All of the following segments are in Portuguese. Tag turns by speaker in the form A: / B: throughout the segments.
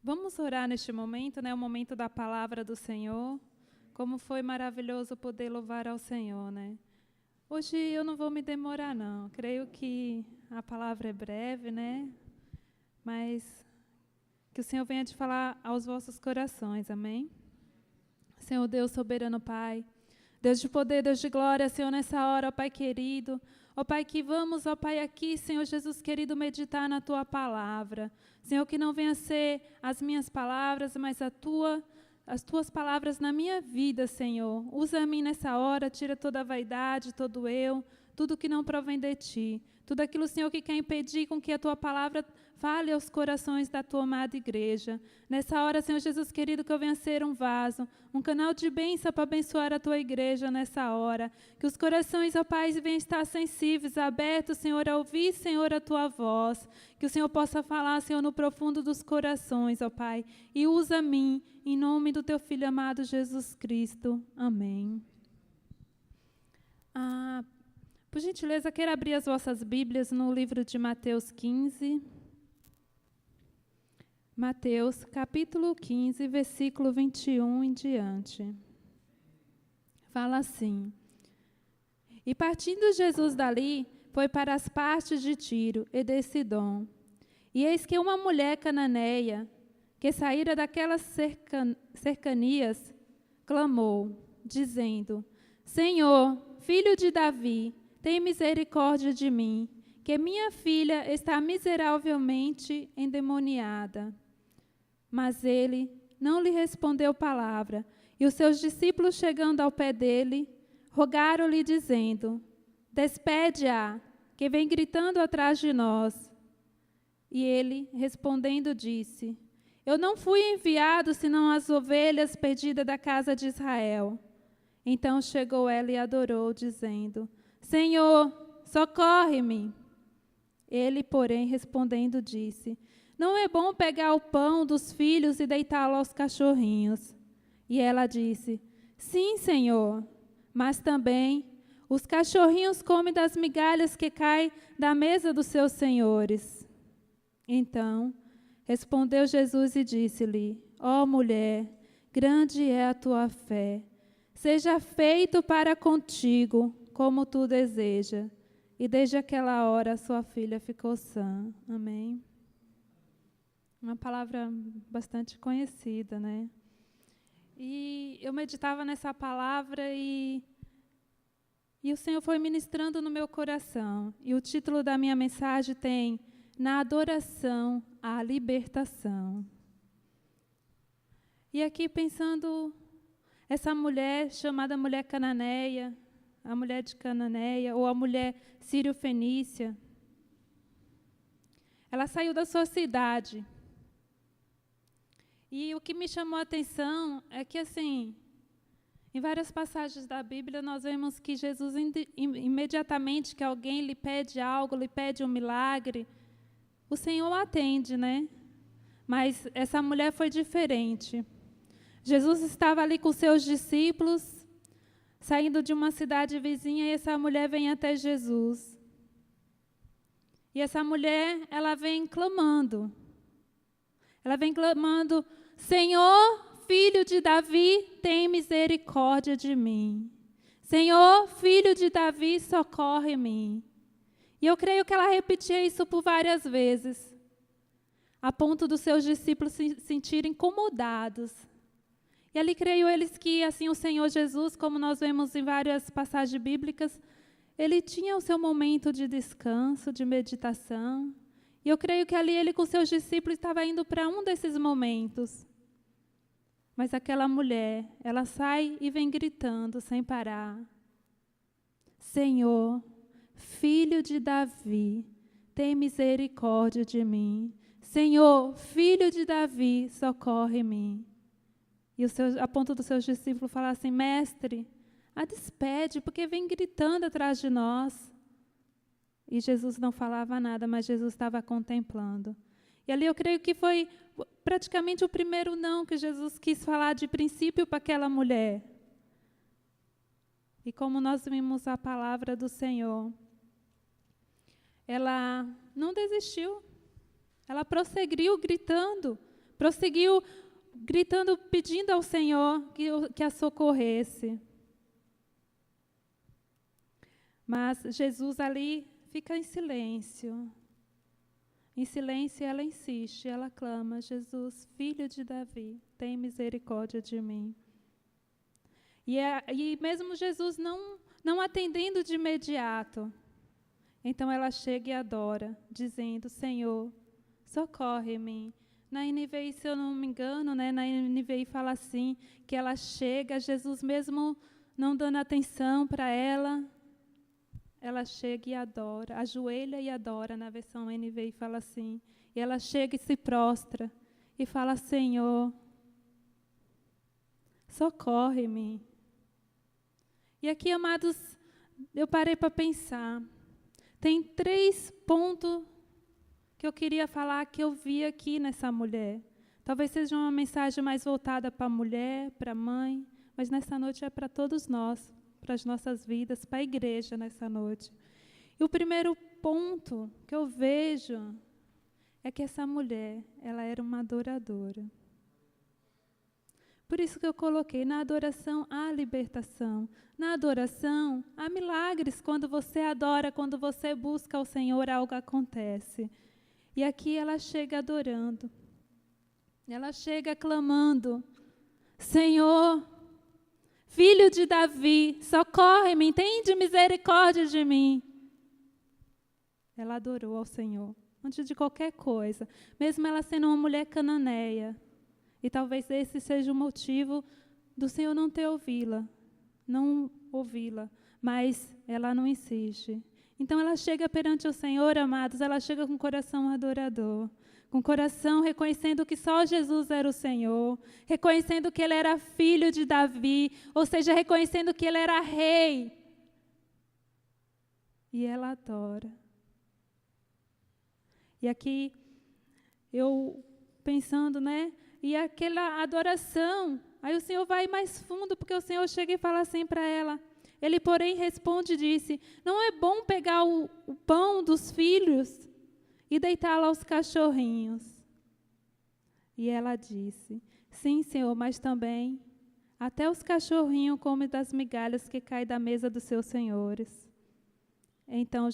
A: Vamos orar neste momento, né? O momento da palavra do Senhor. Como foi maravilhoso poder louvar ao Senhor, né? Hoje eu não vou me demorar, não. Creio que a palavra é breve, né? Mas que o Senhor venha de falar aos vossos corações, amém? Senhor Deus soberano Pai, Deus de poder, Deus de glória, Senhor, nessa hora, ó Pai querido, ó Pai, que vamos, ó Pai, aqui, Senhor Jesus querido, meditar na Tua palavra. Senhor, que não venha ser as minhas palavras, mas as Tuas palavras na minha vida, Senhor. Usa a mim nessa hora, tira toda a vaidade, todo eu, tudo que não provém de Ti. Tudo aquilo, Senhor, que quer impedir com que a Tua palavra fale aos corações da Tua amada igreja. Nessa hora, Senhor Jesus querido, que eu venha ser um vaso, um canal de bênção para abençoar a Tua igreja nessa hora. Que os corações, ó Pai, venham estar sensíveis, abertos, Senhor, a ouvir, Senhor, a Tua voz. Que o Senhor possa falar, Senhor, no profundo dos corações, ó Pai. E usa a mim, em nome do Teu Filho amado Jesus Cristo. Amém. Por gentileza, quero abrir as vossas Bíblias no livro de Mateus 15. Mateus, capítulo 15, versículo 21 em diante. Fala assim: E partindo Jesus dali, foi para as partes de Tiro e de Sidom. E eis que uma mulher cananeia, que saíra daquelas cercanias, clamou, dizendo: Senhor, filho de Davi, tem misericórdia de mim, que minha filha está miseravelmente endemoniada. Mas ele não lhe respondeu palavra, e os seus discípulos, chegando ao pé dele, rogaram-lhe, dizendo: Despede-a, que vem gritando atrás de nós. E ele, respondendo, disse: Eu não fui enviado senão as ovelhas perdidas da casa de Israel. Então chegou ela e adorou, dizendo: Senhor, socorre-me. Ele, porém, respondendo, disse: Não é bom pegar o pão dos filhos e deitá-lo aos cachorrinhos. E ela disse: Sim, Senhor, mas também os cachorrinhos comem das migalhas que caem da mesa dos seus senhores. Então respondeu Jesus e disse-lhe: Ó mulher, grande é a tua fé. Seja feito para contigo como tu deseja. E desde aquela hora sua filha ficou sã. Amém. Uma palavra bastante conhecida, né? E eu meditava nessa palavra e o Senhor foi ministrando no meu coração. E o título da minha mensagem tem: Na adoração à libertação. E aqui pensando, essa mulher chamada mulher cananeia, a mulher de Cananeia, ou a mulher sírio-fenícia, ela saiu da sua cidade. E o que me chamou a atenção é que, assim, em várias passagens da Bíblia, nós vemos que Jesus, imediatamente que alguém lhe pede algo, lhe pede um milagre, o Senhor atende, né? Mas essa mulher foi diferente. Jesus estava ali com seus discípulos, saindo de uma cidade vizinha, e essa mulher vem até Jesus. E essa mulher, ela vem clamando. Ela vem clamando: Senhor, filho de Davi, tem misericórdia de mim. Senhor, filho de Davi, socorre-me. E eu creio que ela repetia isso por várias vezes, a ponto dos seus discípulos se sentirem incomodados. E ali creio eles que, assim, o Senhor Jesus, como nós vemos em várias passagens bíblicas, ele tinha o seu momento de descanso, de meditação. E eu creio que ali ele com seus discípulos estava indo para um desses momentos. Mas aquela mulher, ela sai e vem gritando sem parar: Senhor, filho de Davi, tem misericórdia de mim. Senhor, filho de Davi, socorre-me. E a ponto dos seus discípulos falar assim: Mestre, a despede, porque vem gritando atrás de nós. E Jesus não falava nada, mas Jesus estava contemplando. E ali eu creio que foi praticamente o primeiro não que Jesus quis falar de princípio para aquela mulher. E como nós vimos a palavra do Senhor, ela não desistiu. Ela prosseguiu gritando, prosseguiu gritando, pedindo ao Senhor que a socorresse. Mas Jesus ali fica em silêncio. Em silêncio ela insiste, ela clama: Jesus, filho de Davi, tem misericórdia de mim. E mesmo Jesus não atendendo de imediato, então ela chega e adora, dizendo: Senhor, socorre-me. Na NVI, se eu não me engano, né, na NVI fala assim, que ela chega, Jesus mesmo não dando atenção para ela, ela chega e adora, ajoelha e adora, na versão NVI fala assim. E ela chega e se prostra e fala: Senhor, socorre-me. E aqui, amados, eu parei para pensar. Tem 3 pontos que eu queria falar, que eu vi aqui nessa mulher. Talvez seja uma mensagem mais voltada para a mulher, para a mãe, mas nessa noite é para todos nós, para as nossas vidas, para a igreja nessa noite. E o primeiro ponto que eu vejo é que essa mulher, ela era uma adoradora. Por isso que eu coloquei: na adoração há libertação. Na adoração há milagres. Quando você adora, quando você busca o Senhor, algo acontece. E aqui ela chega adorando. Ela chega clamando: Senhor, filho de Davi, socorre-me, tende misericórdia de mim. Ela adorou ao Senhor, antes de qualquer coisa, mesmo ela sendo uma mulher cananeia. E talvez esse seja o motivo do Senhor não ouvi-la, mas ela não insiste. Então ela chega perante o Senhor, amados, ela chega com o coração adorador, com o coração reconhecendo que só Jesus era o Senhor, reconhecendo que Ele era filho de Davi, ou seja, reconhecendo que Ele era rei. E ela adora. E aqui, eu pensando, né? E aquela adoração, aí o Senhor vai mais fundo, porque o Senhor chega e fala assim para ela. Ele, porém, responde e disse: não é bom pegar o pão dos filhos e deitá-lo aos cachorrinhos. E ela disse: sim, Senhor, mas também até os cachorrinhos comem das migalhas que caem da mesa dos seus senhores. Então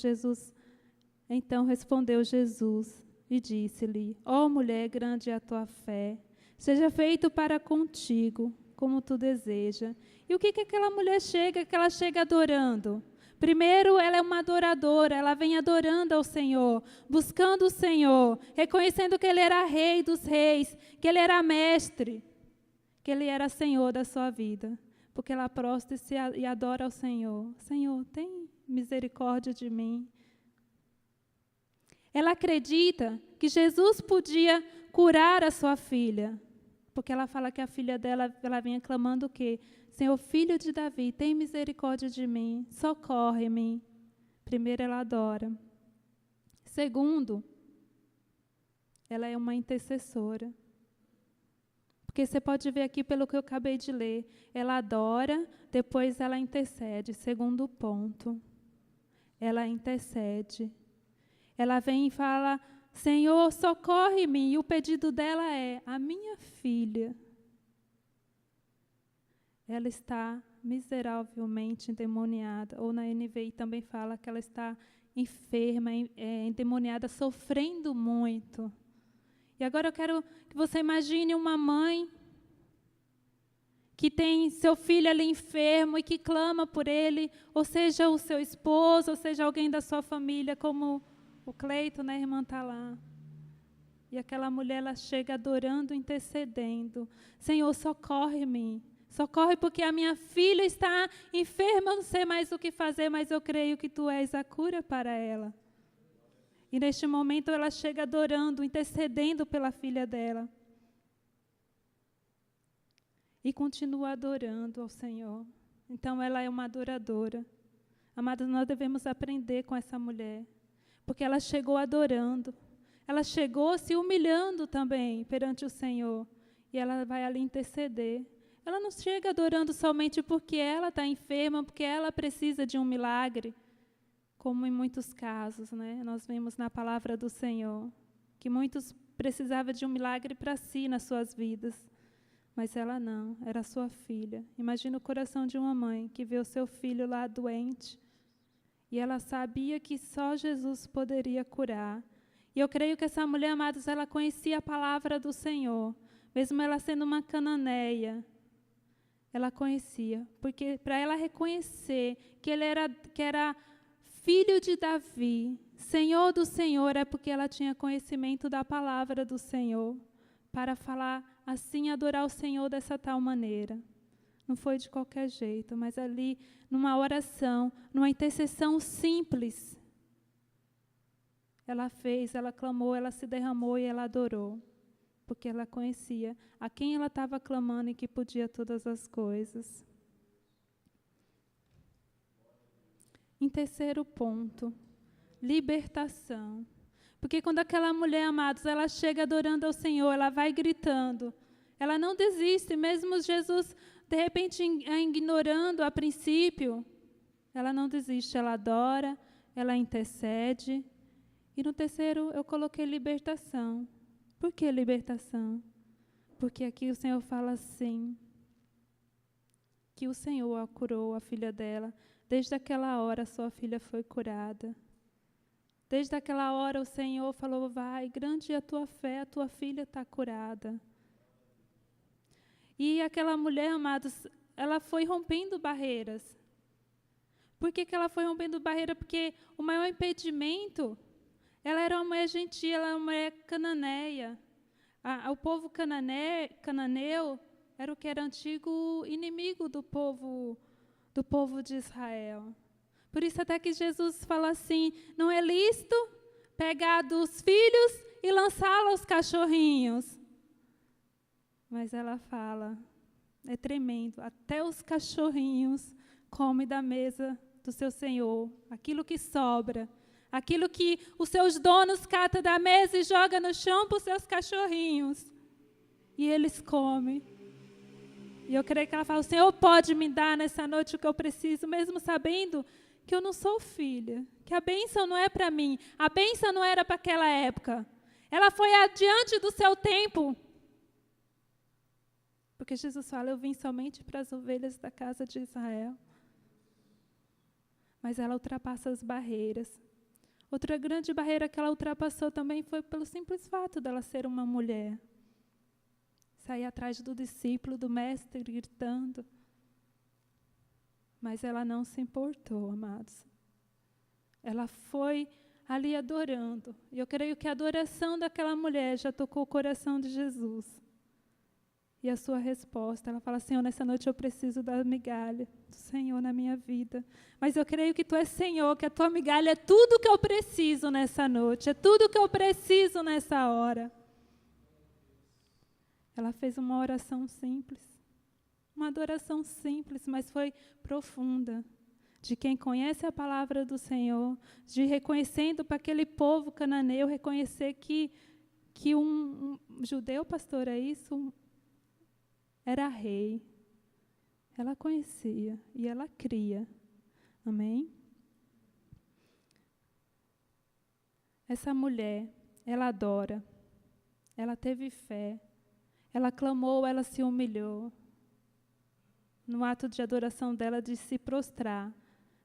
A: respondeu Jesus e disse-lhe: ó mulher, grande é a tua fé, seja feito para contigo como tu deseja. E o que aquela mulher chega? Que ela chega adorando. Primeiro, ela é uma adoradora, ela vem adorando ao Senhor, buscando o Senhor, reconhecendo que Ele era Rei dos reis, que Ele era mestre, que Ele era Senhor da sua vida. Porque ela prostra e adora ao Senhor. Senhor, tem misericórdia de mim. Ela acredita que Jesus podia curar a sua filha, porque ela fala que a filha dela, ela vinha clamando o quê? Senhor, filho de Davi, tem misericórdia de mim, socorre-me. Primeiro, ela adora. Segundo, ela é uma intercessora. Porque você pode ver aqui pelo que eu acabei de ler. Ela adora, depois ela intercede. Segundo ponto, ela intercede. Ela vem e fala: Senhor, socorre-me. E o pedido dela é: a minha filha, ela está miseravelmente endemoniada. Ou na NVI também fala que ela está enferma, endemoniada, sofrendo muito. E agora eu quero que você imagine uma mãe que tem seu filho ali enfermo e que clama por ele, ou seja, o seu esposo, ou seja, alguém da sua família, como o Cleito, né, a irmã está lá. E aquela mulher, ela chega adorando, intercedendo. Senhor, socorre-me. Socorre porque a minha filha está enferma, eu não sei mais o que fazer, mas eu creio que Tu és a cura para ela. E neste momento ela chega adorando, intercedendo pela filha dela. E continua adorando ao Senhor. Então ela é uma adoradora. Amados, nós devemos aprender com essa mulher. Porque ela chegou adorando. Ela chegou se humilhando também perante o Senhor. E ela vai ali interceder. Ela não chega adorando somente porque ela está enferma, porque ela precisa de um milagre. Como em muitos casos, né? Nós vemos na palavra do Senhor, que muitos precisava de um milagre para si nas suas vidas. Mas ela não, era sua filha. Imagina o coração de uma mãe que vê o seu filho lá doente. E ela sabia que só Jesus poderia curar. E eu creio que essa mulher, amados, ela conhecia a palavra do Senhor. Mesmo ela sendo uma cananeia, ela conhecia. Porque para ela reconhecer que ele era filho de Davi, Senhor do Senhor, é porque ela tinha conhecimento da palavra do Senhor. Para falar assim, adorar o Senhor dessa tal maneira. Não foi de qualquer jeito, mas ali, numa oração, numa intercessão simples, ela fez, ela clamou, ela se derramou e ela adorou. Porque ela conhecia a quem ela estava clamando e que podia todas as coisas. Em terceiro ponto, libertação. Porque quando aquela mulher, amados, ela chega adorando ao Senhor, ela vai gritando. Ela não desiste, mesmo Jesus, de repente, a ignorando a princípio. Ela não desiste, ela adora, ela intercede. E no terceiro, eu coloquei libertação. Por que libertação? Porque aqui o Senhor fala assim, que o Senhor a curou, a filha dela. Desde aquela hora, sua filha foi curada. Desde aquela hora, o Senhor falou, vai, grande é a tua fé, a tua filha está curada. E aquela mulher, amados, ela foi rompendo barreiras. Por que ela foi rompendo barreira? Porque o maior impedimento, ela era uma mulher gentil, ela era uma mulher cananeia. O povo cananeu era o que era antigo inimigo do povo de Israel. Por isso até que Jesus fala assim, não é lícito pegar dos filhos e lançá-los aos cachorrinhos. Mas ela fala, é tremendo, até os cachorrinhos comem da mesa do seu Senhor, aquilo que sobra, aquilo que os seus donos catam da mesa e jogam no chão para os seus cachorrinhos. E eles comem. E eu creio que ela fala, o Senhor pode me dar nessa noite o que eu preciso, mesmo sabendo que eu não sou filha, que a bênção não é para mim, a bênção não era para aquela época. Ela foi adiante do seu tempo. Porque Jesus fala, eu vim somente para as ovelhas da casa de Israel. Mas ela ultrapassa as barreiras. Outra grande barreira que ela ultrapassou também foi pelo simples fato dela ser uma mulher. Sair atrás do discípulo, do mestre, gritando. Mas ela não se importou, amados. Ela foi ali adorando. E eu creio que a adoração daquela mulher já tocou o coração de Jesus. E a sua resposta, ela fala, Senhor, nessa noite eu preciso da migalha do Senhor na minha vida. Mas eu creio que Tu és Senhor, que a Tua migalha é tudo que eu preciso nessa noite, é tudo que eu preciso nessa hora. Ela fez uma oração simples, uma adoração simples, mas foi profunda. De quem conhece a palavra do Senhor, de reconhecendo para aquele povo cananeu, reconhecer que um judeu, pastor, é isso? Era rei. Ela conhecia e ela cria. Amém? Essa mulher, ela adora. Ela teve fé. Ela clamou, ela se humilhou. No ato de adoração dela, de se prostrar,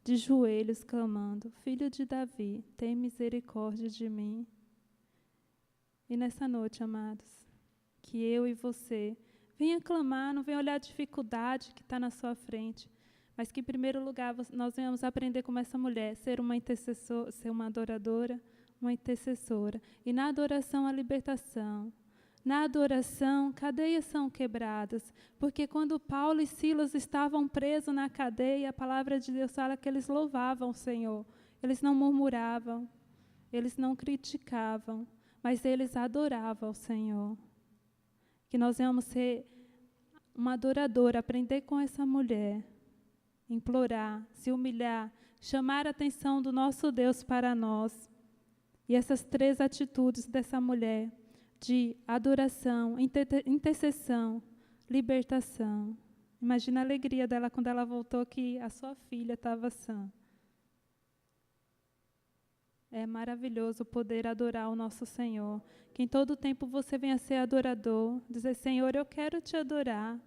A: de joelhos, clamando, Filho de Davi, tem misericórdia de mim. E nessa noite, amados, que eu e você venha clamar, não venha olhar a dificuldade que está na sua frente, mas que, em primeiro lugar, nós venhamos aprender como essa mulher, ser uma intercessora, ser uma adoradora, uma intercessora. E na adoração, a libertação. Na adoração, cadeias são quebradas, porque quando Paulo e Silas estavam presos na cadeia, a palavra de Deus fala que eles louvavam o Senhor. Eles não murmuravam, eles não criticavam, mas eles adoravam o Senhor. Que nós venhamos ser uma adoradora, aprender com essa mulher, implorar, se humilhar, chamar a atenção do nosso Deus para nós. E essas 3 atitudes dessa mulher, de adoração, intercessão, libertação. Imagina a alegria dela quando ela voltou que a sua filha estava sã. É maravilhoso poder adorar o nosso Senhor. Que em todo tempo você venha ser adorador. Dizer, Senhor, eu quero te adorar.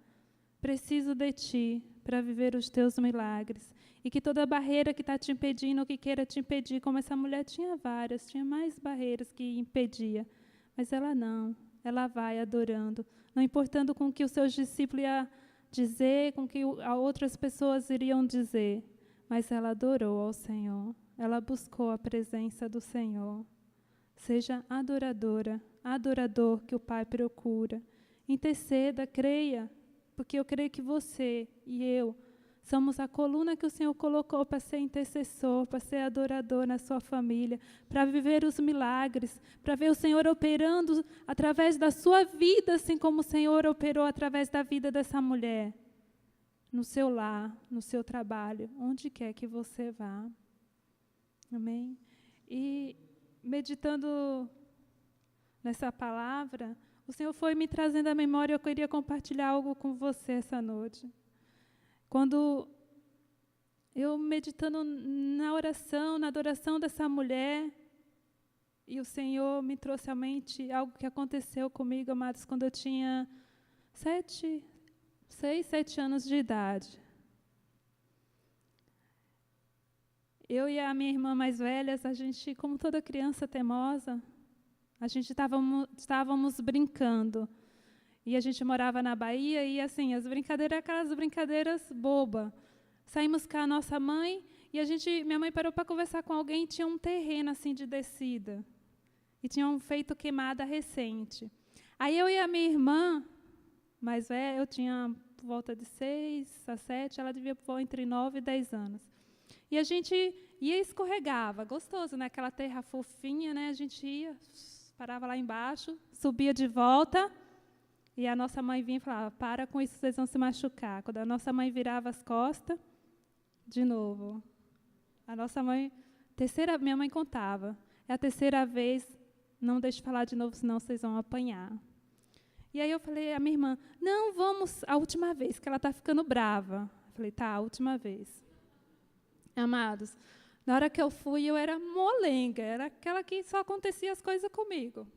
A: Preciso de ti para viver os teus milagres. E que toda barreira que está te impedindo, ou que queira te impedir, como essa mulher tinha várias, tinha mais barreiras que impedia. Mas ela não. Ela vai adorando. Não importando com o que os seus discípulos iam dizer, com o que outras pessoas iriam dizer. Mas ela adorou ao Senhor. Ela buscou a presença do Senhor. Seja adoradora, adorador que o Pai procura. Interceda, creia, porque eu creio que você e eu somos a coluna que o Senhor colocou para ser intercessor, para ser adorador na sua família, para viver os milagres, para ver o Senhor operando através da sua vida, assim como o Senhor operou através da vida dessa mulher. No seu lar, no seu trabalho, onde quer que você vá. Amém? E meditando nessa palavra, o Senhor foi me trazendo à memória, eu queria compartilhar algo com você essa noite. Quando eu meditando na oração, na adoração dessa mulher, e o Senhor me trouxe à mente algo que aconteceu comigo, amados, quando eu tinha 6, 7 anos de idade. Eu e a minha irmã mais velha, a gente, como toda criança teimosa, a gente estávamos brincando. E a gente morava na Bahia e, assim, as brincadeiras, aquelas brincadeiras bobas. Saímos com a nossa mãe e minha mãe parou para conversar com alguém e tinha um terreno, assim, de descida. E tinham feito queimada recente. Aí eu e a minha irmã mais velha, eu tinha por volta de 6 a 7, ela devia por entre 9 e 10 anos. E a gente ia e escorregava, gostoso, né? Aquela terra fofinha, né? A gente ia, parava lá embaixo, subia de volta, e a nossa mãe vinha e falava, para com isso, vocês vão se machucar. Quando a nossa mãe virava as costas, de novo. A nossa mãe, minha mãe contava, é a terceira vez, não deixe falar de novo, senão vocês vão apanhar. E aí eu falei à minha irmã, não, vamos, a última vez, que ela está ficando brava. Eu falei, tá, a última vez. Amados, na hora que eu fui, eu era molenga, era aquela que só acontecia as coisas comigo.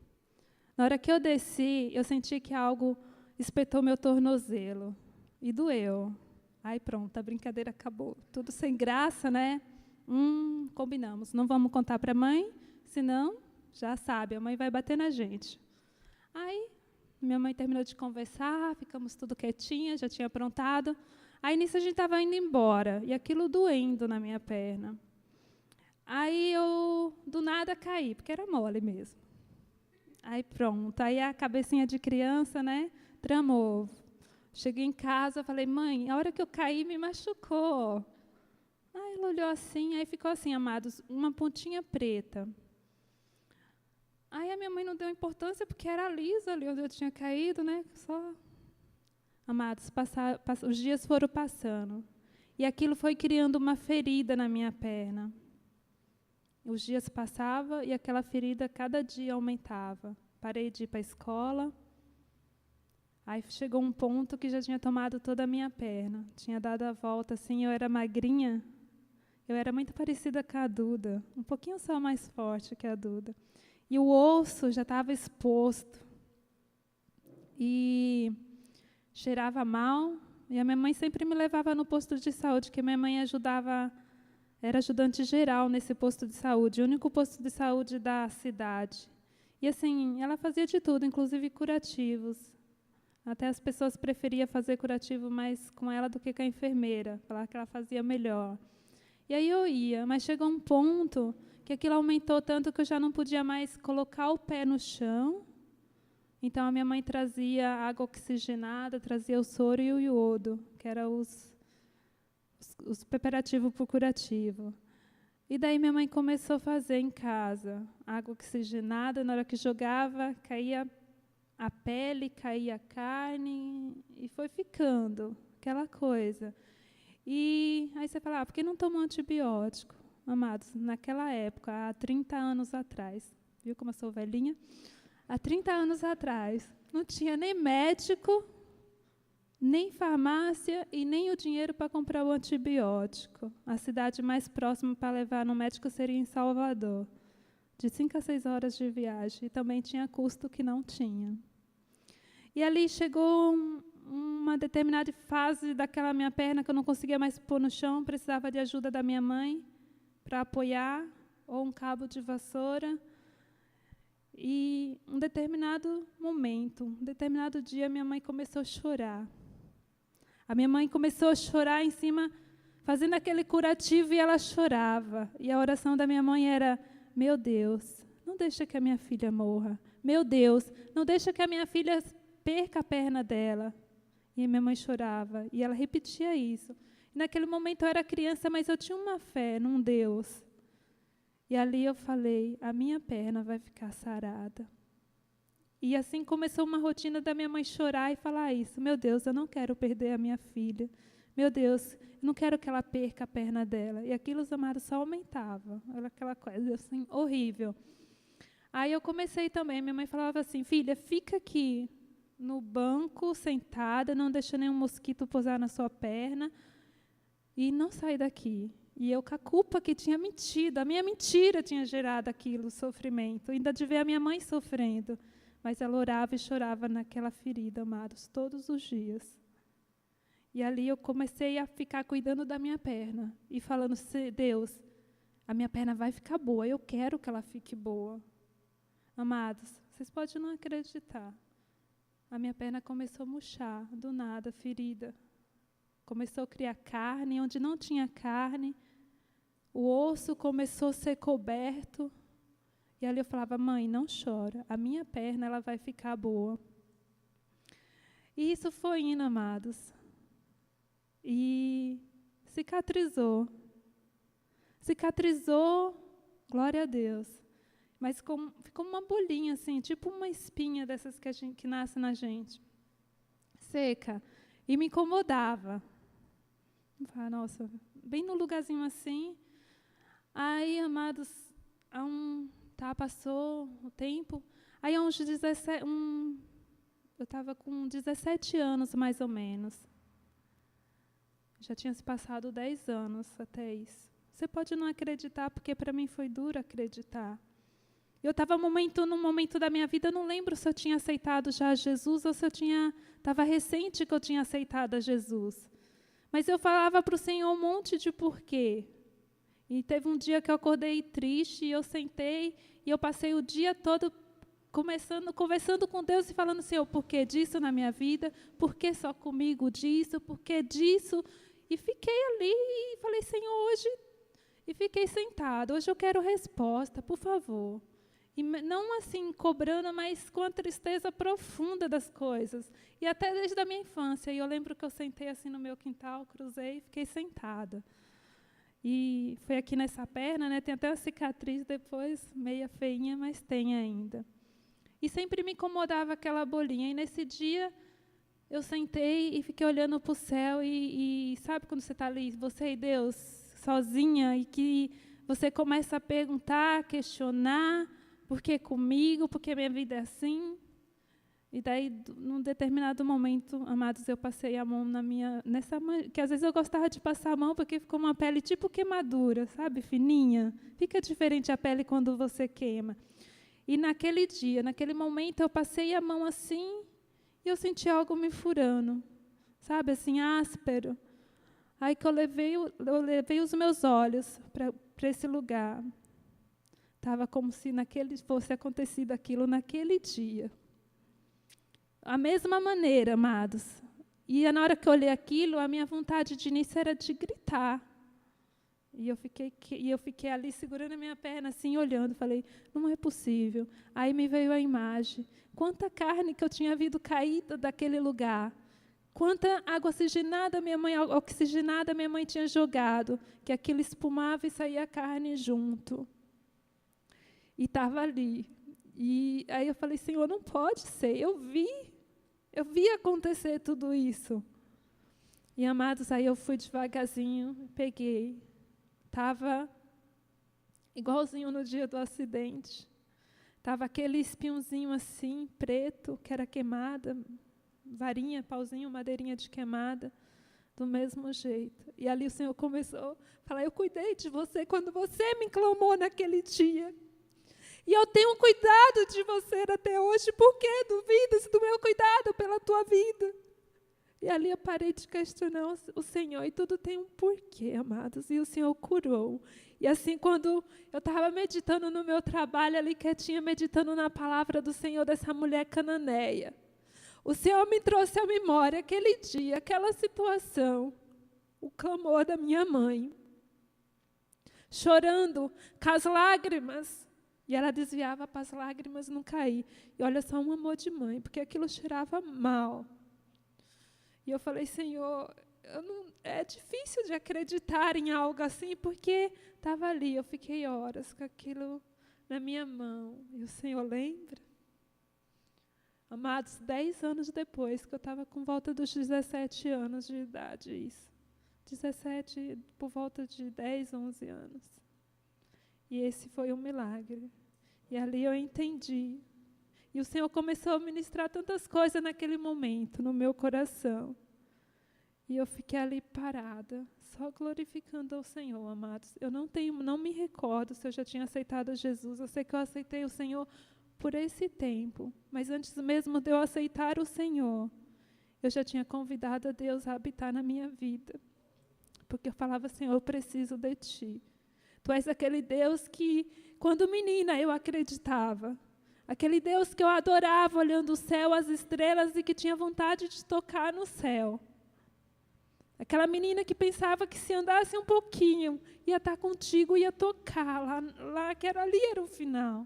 A: Na hora que eu desci, eu senti que algo espetou meu tornozelo e doeu. Aí pronto, a brincadeira acabou. Tudo sem graça, né? Combinamos, não vamos contar para a mãe, senão, já sabe, a mãe vai bater na gente. Aí, minha mãe terminou de conversar, ficamos tudo quietinha, já tinha aprontado. Aí, nisso, a gente estava indo embora, e aquilo doendo na minha perna. Aí, eu, do nada, caí, porque era mole mesmo. Aí, pronto. Aí, a cabecinha de criança, né, tramou. Cheguei em casa, falei, mãe, a hora que eu caí, me machucou. Aí, ela olhou assim, aí ficou assim, amados, uma pontinha preta. Aí, a minha mãe não deu importância, porque era liso ali onde eu tinha caído, né, só... Amados, os dias foram passando, e aquilo foi criando uma ferida na minha perna. Os dias passavam e aquela ferida cada dia aumentava. Parei de ir para a escola, aí chegou um ponto que já tinha tomado toda a minha perna. Tinha dado a volta, assim, eu era magrinha, eu era muito parecida com a Duda, um pouquinho só mais forte que a Duda. E o osso já estava exposto. E... cheirava mal, e a minha mãe sempre me levava no posto de saúde, porque minha mãe era ajudante geral nesse posto de saúde, o único posto de saúde da cidade. E, assim, ela fazia de tudo, inclusive curativos. Até as pessoas preferiam fazer curativo mais com ela do que com a enfermeira, falar que ela fazia melhor. E aí eu ia, mas chegou um ponto que aquilo aumentou tanto que eu já não podia mais colocar o pé no chão. Então, a minha mãe trazia água oxigenada, trazia o soro e o iodo, que eram os preparativos para o curativo. E daí minha mãe começou a fazer em casa água oxigenada, na hora que jogava, caía a pele, caía a carne, e foi ficando aquela coisa. E aí você fala, por que não tomou antibiótico? Amados, naquela época, há 30 anos atrás, viu como eu sou velhinha? Há 30 anos atrás, não tinha nem médico, nem farmácia e nem o dinheiro para comprar o antibiótico. A cidade mais próxima para levar no médico seria em Salvador. de 5 a 6 horas de viagem. E também tinha custo que não tinha. E ali chegou uma determinada fase daquela minha perna que eu não conseguia mais pôr no chão, precisava de ajuda da minha mãe para apoiar, ou um cabo de vassoura. E um determinado momento, um determinado dia, minha mãe começou a chorar. A minha mãe começou a chorar em cima, fazendo aquele curativo, e ela chorava. E a oração da minha mãe era: meu Deus, não deixa que a minha filha morra. Meu Deus, não deixa que a minha filha perca a perna dela. E minha mãe chorava, e ela repetia isso. E naquele momento eu era criança, mas eu tinha uma fé num Deus. E ali eu falei: a minha perna vai ficar sarada. E assim começou uma rotina da minha mãe chorar e falar isso. Meu Deus, eu não quero perder a minha filha. Meu Deus, eu não quero que ela perca a perna dela. E aquilo, os amados, só aumentava. Era aquela coisa assim, horrível. Aí eu comecei também, minha mãe falava assim: filha, fica aqui no banco, sentada, não deixa nenhum mosquito pousar na sua perna e não sai daqui. E eu, com a culpa que tinha mentido, a minha mentira tinha gerado aquilo, o sofrimento. Ainda de ver a minha mãe sofrendo. Mas ela orava e chorava naquela ferida, amados, todos os dias. E ali eu comecei a ficar cuidando da minha perna e falando: Deus, a minha perna vai ficar boa, eu quero que ela fique boa. Amados, vocês podem não acreditar. A minha perna começou a murchar, do nada, ferida. Começou a criar carne, onde não tinha carne. O osso começou a ser coberto. E ali eu falava: mãe, não chora, a minha perna ela vai ficar boa. E isso foi indo, amados. E cicatrizou. Cicatrizou, glória a Deus. Mas ficou uma bolinha assim, tipo uma espinha dessas que nasce na gente. Seca. E me incomodava. Eu falava: nossa, bem no lugarzinho assim. Aí, amados, passou o tempo. Aí, eu estava com 17 anos, mais ou menos. Já tinha se passado 10 anos até isso. Você pode não acreditar, porque para mim foi duro acreditar. Eu estava num momento da minha vida, eu não lembro se eu tinha aceitado já Jesus ou se estava recente que eu tinha aceitado a Jesus. Mas eu falava para o Senhor um monte de porquê. E teve um dia que eu acordei triste, e eu sentei, e eu passei o dia todo conversando com Deus e falando: Senhor, por que disso na minha vida? Por que só comigo disso? Por que disso? E fiquei ali e falei: Senhor, hoje... E fiquei sentada: hoje eu quero resposta, por favor. E não assim cobrando, mas com a tristeza profunda das coisas. E até desde a minha infância. E eu lembro que eu sentei assim no meu quintal, cruzei e fiquei sentada. E foi aqui nessa perna, né? Tem até uma cicatriz depois, meia feinha, mas tem ainda. E sempre me incomodava aquela bolinha. E nesse dia eu sentei e fiquei olhando para o céu e sabe quando você está ali, você e Deus, sozinha, e que você começa a perguntar, a questionar: por que comigo? Por que minha vida é assim? E daí, num determinado momento, amados, eu passei a mão que às vezes eu gostava de passar a mão porque ficou uma pele tipo queimadura, sabe, fininha. Fica diferente a pele quando você queima. E naquele dia, naquele momento, eu passei a mão assim e eu senti algo me furando, sabe, assim, áspero. Aí que eu levei os meus olhos para esse lugar. Estava como se fosse acontecido aquilo naquele dia. A mesma maneira, amados. E na hora que eu olhei aquilo, a minha vontade de início era de gritar. E eu fiquei ali segurando a minha perna, assim, olhando. Falei: não é possível. Aí me veio a imagem. Quanta carne que eu tinha visto caída daquele lugar. Quanta água oxigenada minha mãe tinha jogado. Que aquilo espumava e saía a carne junto. E estava ali. E aí eu falei: Senhor, não pode ser. Eu vi acontecer tudo isso. E, amados, aí eu fui devagarzinho, peguei. Estava igualzinho no dia do acidente. Estava aquele espinhozinho assim, preto, que era queimada, varinha, pauzinho, madeirinha de queimada, do mesmo jeito. E ali o Senhor começou a falar: eu cuidei de você quando você me clamou naquele dia. E eu tenho cuidado de você até hoje. Por que duvidas do meu cuidado pela tua vida? E ali eu parei de questionar o Senhor. E tudo tem um porquê, amados. E o Senhor curou. E assim, quando eu estava meditando no meu trabalho ali, quietinha, meditando na palavra do Senhor dessa mulher cananeia, o Senhor me trouxe à memória aquele dia, aquela situação, o clamor da minha mãe, chorando, com as lágrimas. E ela desviava para as lágrimas não cair. E olha só, um amor de mãe, porque aquilo cheirava mal. E eu falei, Senhor, é difícil de acreditar em algo assim, porque estava ali, eu fiquei horas com aquilo na minha mão. E o Senhor lembra? Amados, 10 anos depois, que eu estava com volta dos 17 anos de idade, isso. 17, por volta de 10, 11 anos. E esse foi um milagre. E ali eu entendi. E o Senhor começou a ministrar tantas coisas naquele momento, no meu coração. E eu fiquei ali parada, só glorificando ao Senhor, amados. Eu não me recordo se eu já tinha aceitado Jesus. Eu sei que eu aceitei o Senhor por esse tempo. Mas antes mesmo de eu aceitar o Senhor, eu já tinha convidado a Deus a habitar na minha vida. Porque eu falava, Senhor, eu preciso de Ti. Tu és aquele Deus que, quando menina, eu acreditava. Aquele Deus que eu adorava, olhando o céu, as estrelas, e que tinha vontade de tocar no céu. Aquela menina que pensava que se andasse um pouquinho, ia estar contigo, ia tocar, lá que ali era o final.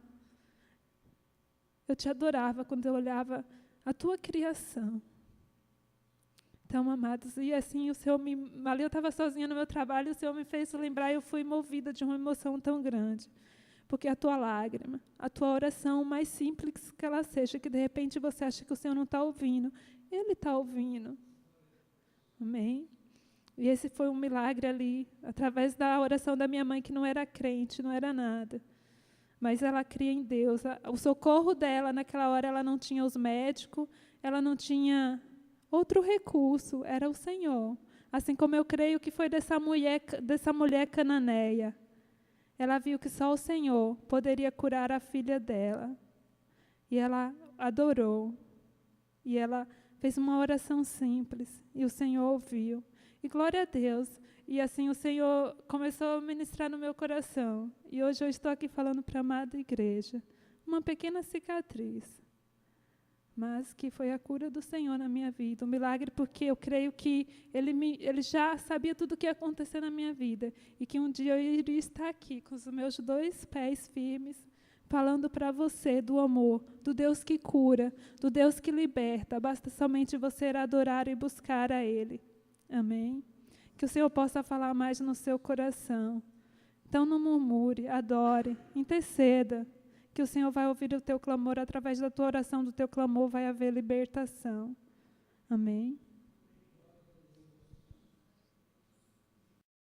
A: Eu te adorava quando eu olhava a tua criação. Então, amados, e assim o Senhor ali eu estava sozinha no meu trabalho, o Senhor me fez lembrar, e eu fui movida de uma emoção tão grande. Porque a tua lágrima, a tua oração, mais simples que ela seja, que de repente você acha que o Senhor não está ouvindo, Ele está ouvindo. Amém? E esse foi um milagre ali, através da oração da minha mãe, que não era crente, não era nada. Mas ela cria em Deus. O socorro dela, naquela hora, ela não tinha os médicos, ela não tinha outro recurso, era o Senhor. Assim como eu creio que foi dessa mulher cananeia. Ela viu que só o Senhor poderia curar a filha dela. E ela adorou. E ela fez uma oração simples. E o Senhor ouviu. E glória a Deus. E assim o Senhor começou a ministrar no meu coração. E hoje eu estou aqui falando para a amada igreja. Uma pequena cicatriz. Mas que foi a cura do Senhor na minha vida. Um milagre, porque eu creio que Ele já sabia tudo o que ia acontecer na minha vida. E que um dia eu iria estar aqui, com os meus 2 pés firmes, falando para você do amor, do Deus que cura, do Deus que liberta. Basta somente você adorar e buscar a Ele. Amém? Que o Senhor possa falar mais no seu coração. Então não murmure, adore, interceda. Que o Senhor vai ouvir o teu clamor, através da tua oração, do teu clamor vai haver libertação. Amém?